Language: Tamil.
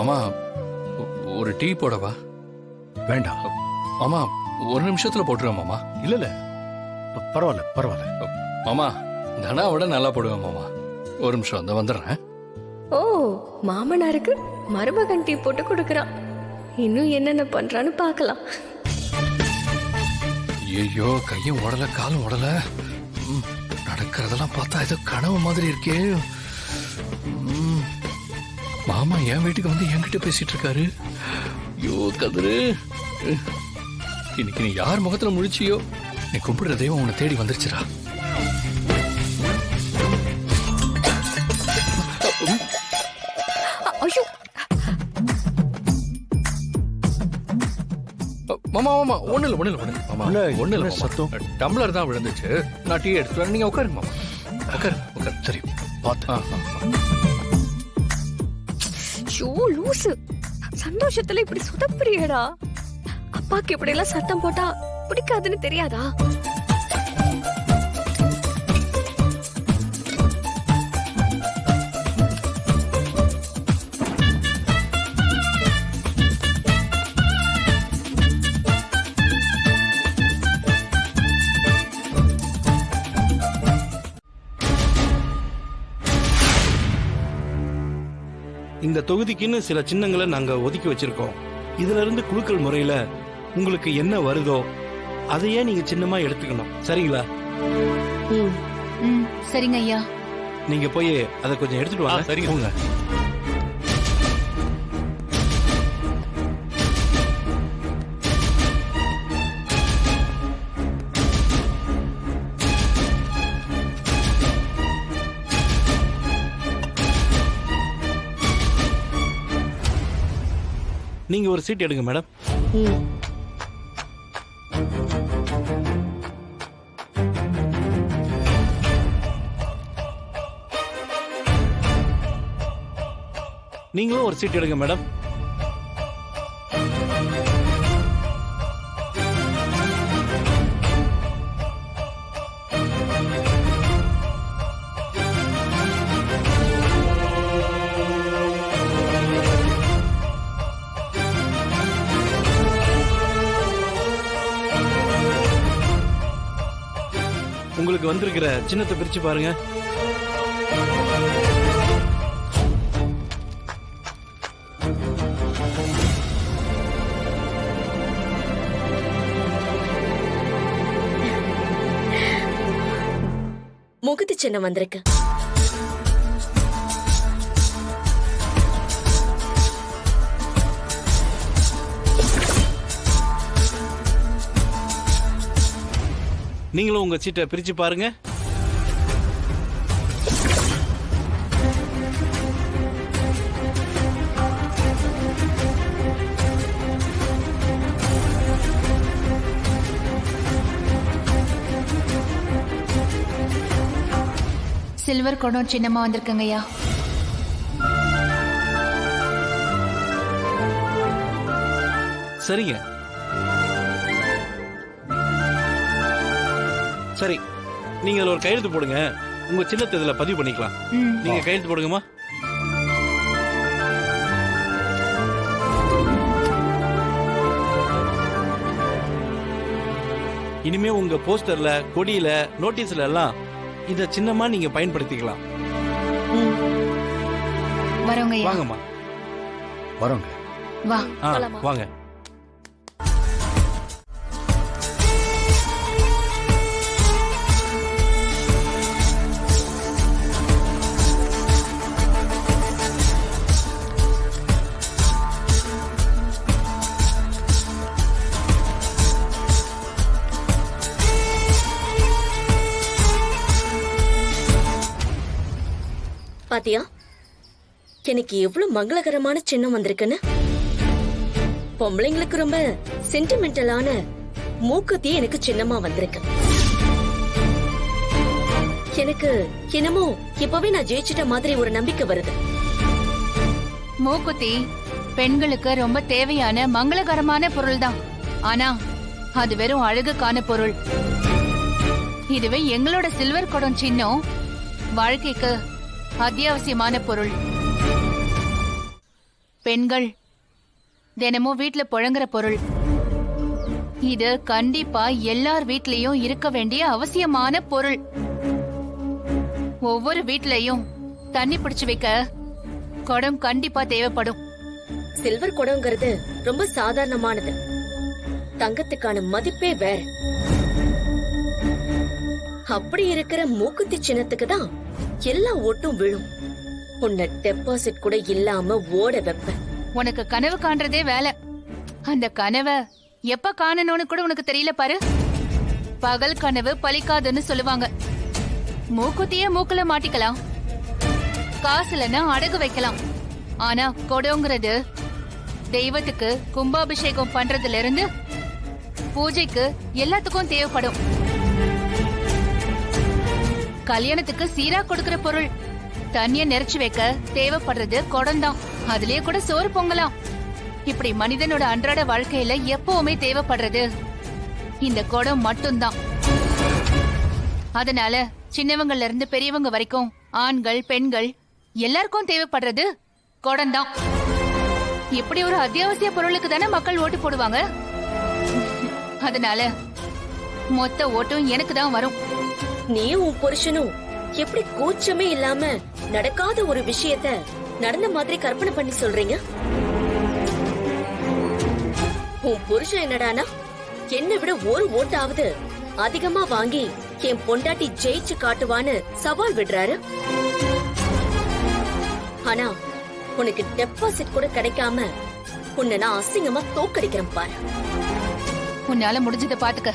மாமா ஒரு டீ போடவா? வேண்டாம் மாமா ஒரு நிமிஷத்துல போட்டுருவேன் மாமா. இல்ல இல்ல பரவாயில்ல பரவாயில்ல. மாமா தனாவோட நல்லா போடுவேன் மாமா. ஒரு நிமிஷம் வந்து வந்துடுறேன். ஓ, மாமனாருக்கு மருமகன் டீ போட்டு கொடுக்கறான். இன்னும் என்னென்ன பண்றான்னு பார்க்கலாம். ஐயோ, கையும் உடல காலும் உடல. நடக்கிறதெல்லாம் பார்த்தா ஏதோ கனவு மாதிரி இருக்கே. மாமா என் வீட்டுக்கு வந்து என்கிட்ட பேசிட்டு இருக்காரு. ஐயோ கதிரு, இன்னைக்கு நீ யார் முகத்துல முழிச்சியோ, நீ கும்பிடுற தெய்வம் உன்னை தேடி வந்துருச்சுடா. ஐயோ மாமா மாமா ஒண்ணு இல்ல மாமா, ஒண்ணு இல்ல சத்தம். டம்ளர் தான் விழுந்துச்சு. நான் டீ எடுத்துட்டு வரேன், நீங்க உட்காருங்க மாமா. உட்காரு. சரி பார்த்து. ஐயோ லூசு, சந்தோஷத்துல இப்படி சுதப்பிரியடா. அப்பாக்கு இப்படி எல்லாம் சத்தம் போட்டா பிடிக்காதுன்னு தெரியாதா? இந்த தொகுதிக்குன்னு சில சின்னங்களை நாங்க ஒதுக்கி வச்சிருக்கோம். இதுல இருந்து குலுக்கல் முறையில உங்களுக்கு என்ன வருதோ அதையே நீங்க சின்னமா எடுத்துக்கணும். சரிங்களா? சரிங்க ஐயா. நீங்க போய் அதை கொஞ்சம் எடுத்துட்டு வாங்க. சரிங்க. நீங்க ஒரு சீட் எடுங்க மேடம். நீங்களும் ஒரு சீட் எடுங்க மேடம். உங்களுக்கு வந்திருக்கிற சின்னத்தை பிரிச்சு பாருங்க. முகத்து சின்னம் வந்திருக்கு. நீங்களும் உங்க சீட்டை பிரிச்சு பாருங்க. சில்வர் குடம் சின்னமா வந்திருக்குங்க ஐயா. சரிங்க. சரி, நீங்க ஒரு கையெழுத்து போடுங்க. உங்க சின்னத்தை இதுல பதிவு பண்ணிக்கலாம். நீங்க கையெழுத்து போடுங்கம்மா. இனிமே உங்க போஸ்டர்ல, கொடியில, நோட்டீஸ்ல எல்லாம் இத சின்னமா நீங்க பயன்படுத்திக்கலாம். வரோங்க ஐயா. வாங்கம்மா. வரோங்க. வா. வாங்க. பாத்தியா, எனக்கு எவ்வளவு மங்களகரமான சின்னம் வந்திருக்குன்னு. பொம்பளைங்களுக்கு ரொம்ப சென்டிமெண்டலான மூக்குத்தி எனக்கு சின்னமா வந்திருக்கு. எனக்கு என்னமோ இப்பவே நான் ஜெயிச்சிட்ட மாதிரி ஒரு நம்பிக்கை வருது. மூக்குத்தி பெண்களுக்கு ரொம்ப தேவையான மங்களகரமான பொருள் தான். ஆனா அது வெறும் அழகுக்கான பொருள். இதுவே எங்களோட சில்வர் குடம் சின்னம் வாழ்க்கைக்கு அத்தியாவசியமான பொருள். பெண்கள் தினமும் வீட்ல புழங்குற பொருள். இது கண்டிப்பா எல்லார் வீட்லயும் இருக்க வேண்டிய அவசியமான பொருள். ஒவ்வொரு வீட்லயும் தண்ணி பிடிச்சு வைக்க குடம் கண்டிப்பா தேவைப்படும். சில்வர் குடங்கிறது ரொம்ப சாதாரணமானது. தங்கத்துக்கான மதிப்பே வேற. அப்படி இருக்கிற மூக்குத்தி சின்னத்துக்கு தான் எல்லா ஓட்டும் விழும். உன்னை டெபாசிட் கூட இல்லாம ஓட வைப்ப. உனக்கு கனவு காண்றதே வேலை. அந்த கனவை எப்ப காணணும்னு கூட உனக்கு தெரியல பாரு. பகல் கனவு பலிக்காதுன்னு சொல்லுவாங்க. மூக்குத்தியே மூக்குல மாட்டிக்கலாம், காசுலன்னா அடகு வைக்கலாம். ஆனா கொடங்கிறது தெய்வத்துக்கு கும்பாபிஷேகம் பண்றதுல இருந்து பூஜைக்கு எல்லாத்துக்கும் தேவைப்படும். கல்யாணத்துக்கு சீரா கொடுக்கிற பொருள். தண்ணிய நிறைச்சு வைக்க தேவைப்படுறது குடம்தான். அதுலயே கூட சோறு பொங்கலாம். இப்படி மனிதனோட அன்றாட வாழ்க்கையில எப்பவுமே தேவைப்படுறது இந்த குடம் மட்டும்தான். அதனால சின்னவங்கல இருந்து பெரியவங்க வரைக்கும் ஆண்கள் பெண்கள் எல்லாருக்கும் தேவைப்படுறது குடம்தான். இப்படி ஒரு அத்தியாவசிய பொருளுக்கு தானே மக்கள் ஓட்டு போடுவாங்க. அதனால மொத்த ஓட்டும் எனக்கு தான் வரும். நீயும் உன் புருஷனும் எப்படி கூச்சமே இல்லாம நடக்காத ஒரு விஷயத்த நடந்த மாதிரி கற்பனை பண்ணி சொல்றீங்க? உன் புருஷன் என்னடானா என்னை விட ஒரு ஓட்டாவது அதிகமா வாங்கி என் பொண்டாட்டி ஜெயிச்சு காட்டுவான்னு சவால் விடுறாரு. ஆனா உனக்கு டெபாசிட் கூட கிடைக்காம உன்னை நான் அசிங்கமா தோக்கடிக்கிறேன் பாரு. உன்னால முடிஞ்சதை பாத்துக்க.